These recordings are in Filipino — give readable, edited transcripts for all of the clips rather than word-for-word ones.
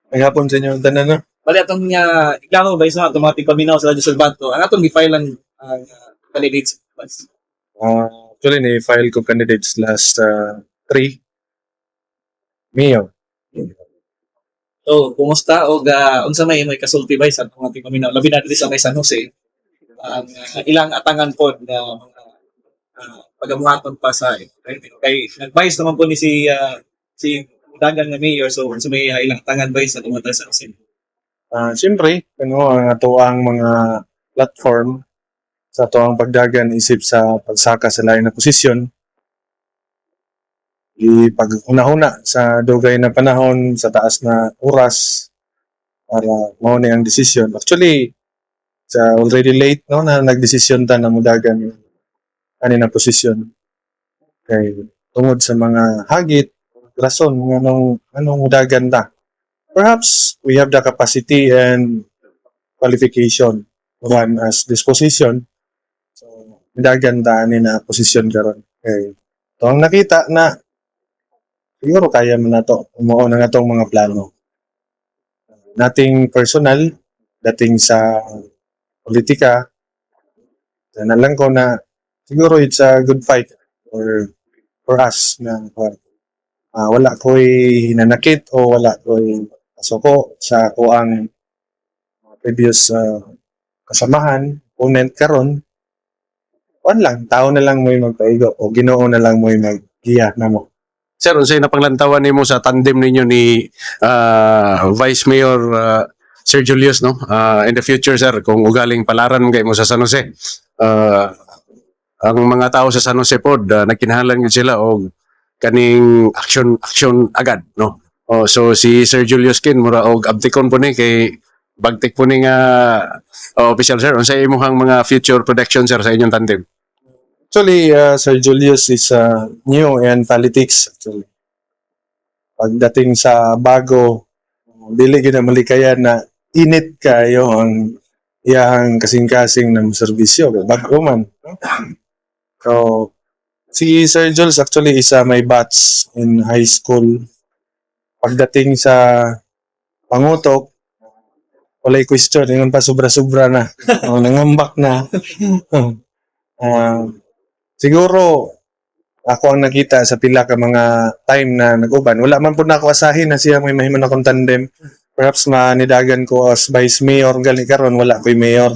May hapon sa inyo tanan na. Bali atong iklaro ba sa atong mga tigpaminaw sa Radyo Salvato. Ang atong gi-file ang candidates. Actually, ni-file ko candidates last 3 Mayo. So, kumusta o unsa may kasulti ba sa atong mga tigpaminaw? Labi na diri sa may San Jose. Ang ilang atangan po na mga pagabuhaton pa sa kay nag-vice naman po ni si dagan nga mayor, so unsa may ilang atangan ba sa tumata sa San Jose? Siyempre, ang ato ang mga platform sa ato ang pagdagan isip sa pagsaka sa lain na posisyon. Ipag-una-una sa dugay na panahon sa taas na oras para mao ni ang desisyon. Actually, sa already late no na nagdesisyon ta na mudagan ani na posisyon. Kay tungod sa mga hagit, rason nga anong mudagan ta. Perhaps we have the capacity and qualification to run as this position. So, mudagan ta ani na posisyon karon. Kay to ang nakita na siguro kaya man nato umuo na atong mga plano. Nating personal, dating sa politika, na lang ko na siguro it's a good fight for us na wala ko'y hinanakit o wala ko'y pasuko sa kuang previous kasamahan, opponent karon. Lang, tao na lang mo'y magpaigo o Ginoo na lang mo'y maggiya na mo. Sir, unsay napanglantawan nimo sa tandem ninyo ni Vice Mayor Sir Julius, no? In the future, sir, kung ugaling palaran kay mo sa San Jose, ang mga tao sa San Jose pod nagkinahanglan gyud sila og kaning action agad, no? So si Sir Julius kin mura og abtikon po ni kay bagtik po ni nga official, sir. Unsay imong mga future projection, sir, sa inyong tandem? Actually, Sir Julius is new in politics. Actually. Pagdating sa bago, dili gyud na malikayan na init kayo ang iyang kasing-kasing ng serbisyo. Bago man. So, si Sir Jules actually is my batch in high school. Pagdating sa pangutok, walay question, yun pa sobra-sobra na. Nangambak na. Siguro, ako ang nakita sa pila ka mga time na nag-uban. Wala man po na ako asahin na siya may mahiman akong tandem. Perhaps manidagan ko as vice mayor gali karon wala ko'y mayor.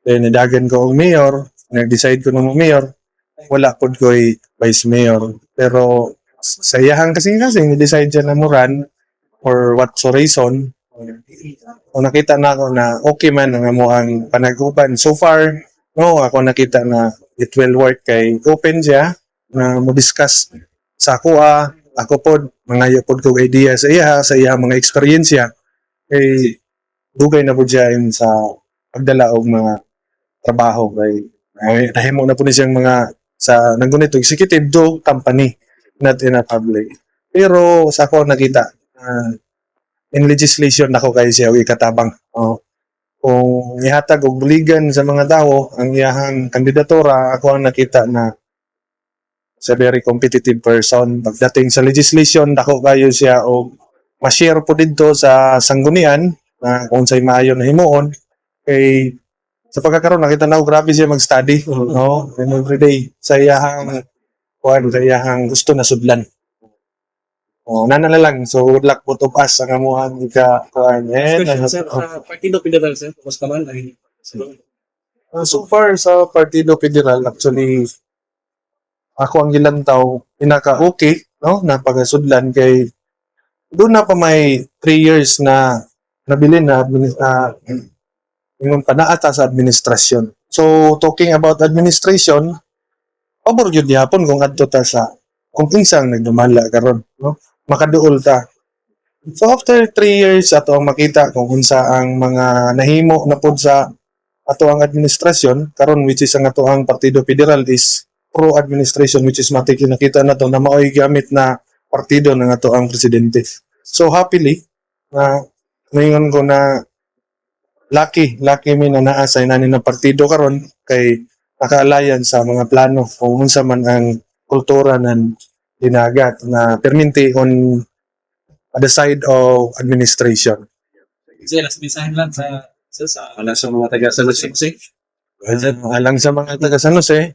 Then nidagan ko og mayor, nag-decide ko na mo mayor, wala pod ko'y vice mayor. Pero sa iyahang kasing-kasing ni-decide siya na mo run for what so reason. O nakita na ako na okay man ang amuang panag-uban. So far, no, ako nakita na it will work kay open siya na mo discuss sa ako pod mga pod ko idea sa iya mga eksperyensya kay dugay na pod siya sa pagdala og mga trabaho kay nahimo na po ni siyang mga sa nanggunito executive do company not in a public. Pero sa ako nakita in legislation nako kay siya og ikatabang. Kung ihatag og buligan sa mga tao ang iyahang kandidatura, ako ang nakita na sa very competitive person. Pagdating sa legislation, dako kayo siya og ma-share po dito sa sanggunian na kung sa'y maayo na himuon. Kay sa pagkakaroon, nakita na ako grabe siya mag-study. No? And every day, sa iyahang gusto na sudlan. Nana na lang. So, good luck po to pass ang amuhang ika-kuhan. Sir, Partido Federal, sir, kumusta man? So far sa Partido Federal, actually, ako ang gilantaw, pinaka-okay, no? Napagasudlan kay doon na pa may 3 years na nabili na yung panaata sa administrasyon. So, talking about administration, pabor yun yapon kung adto ta sa kung kinsang nagdumala karon, no? Makaduol ta. So, after 3 years, ato ang makita kung unsa ang mga nahimo na pod sa ato ang administrasyon, karon which is ang ato ang Partido Federal is pro-administration, which is nakita na to na mao'y gamit na partido ng ato ang presidente. So, happily, ngayon ko na lucky mi na naa-assign na ng partido karon kay naka-alliance sa mga plano kung unsa man ang kultura ng dinagat na perminti on at the side of administration. Kasi last mensahe lang sa mga taga San Jose. Alang sa mga taga San Jose,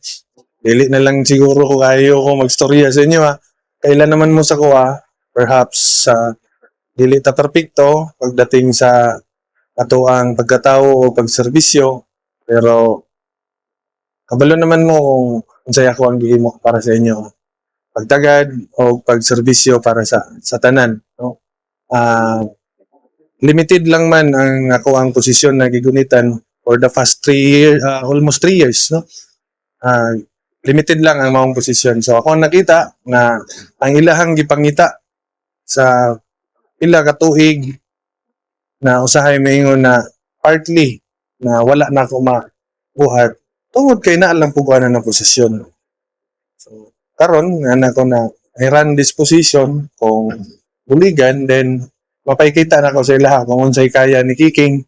dili na lang siguro ko kayo ko magstorya sa inyo ha. Kailan naman mo sa kuha, perhaps dili ta perfecto pagdating sa ato ang pagkatao o pagserbisyo, pero kabalo naman mo kung unsay ako ang gihimo para sa inyo. Pagtagad o pagserbisyo para sa tanan, no? Limited lang man ang ako ang posisyon na gigunitan for the past 3 years, almost 3 years, no? Limited lang ang maong posisyon. So ako ang nakita na ang ilahang gipangita sa pila ka tuig na usahay maingon na partly na wala na ako mabuhat tungod kay naa lang puguan na posisyon. So karon nga na ko na I run this position kung buligan, then mapakita na ko sa ilaha kung unsay kaya ni Kiking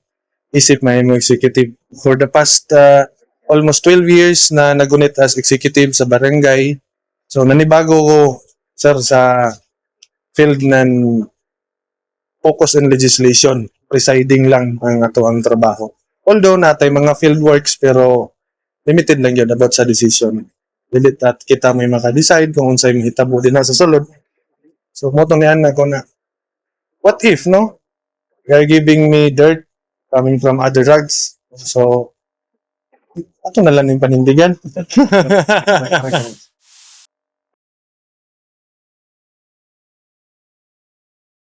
isip mahimo executive. For the past almost 12 years na nagunit as executive sa barangay. So nanibago ko, sir, sa field ng focus on legislation. Presiding lang ang ato ang trabaho. Although natay mga field works, pero limited lang yun about sa decision. Dilit at kita may maka-decide kung unsay mahitabo din na sa sulod. So motong niyan na ko na, what if, no? They're giving me dirt coming from other drugs. So, ato na lang yung panindigan.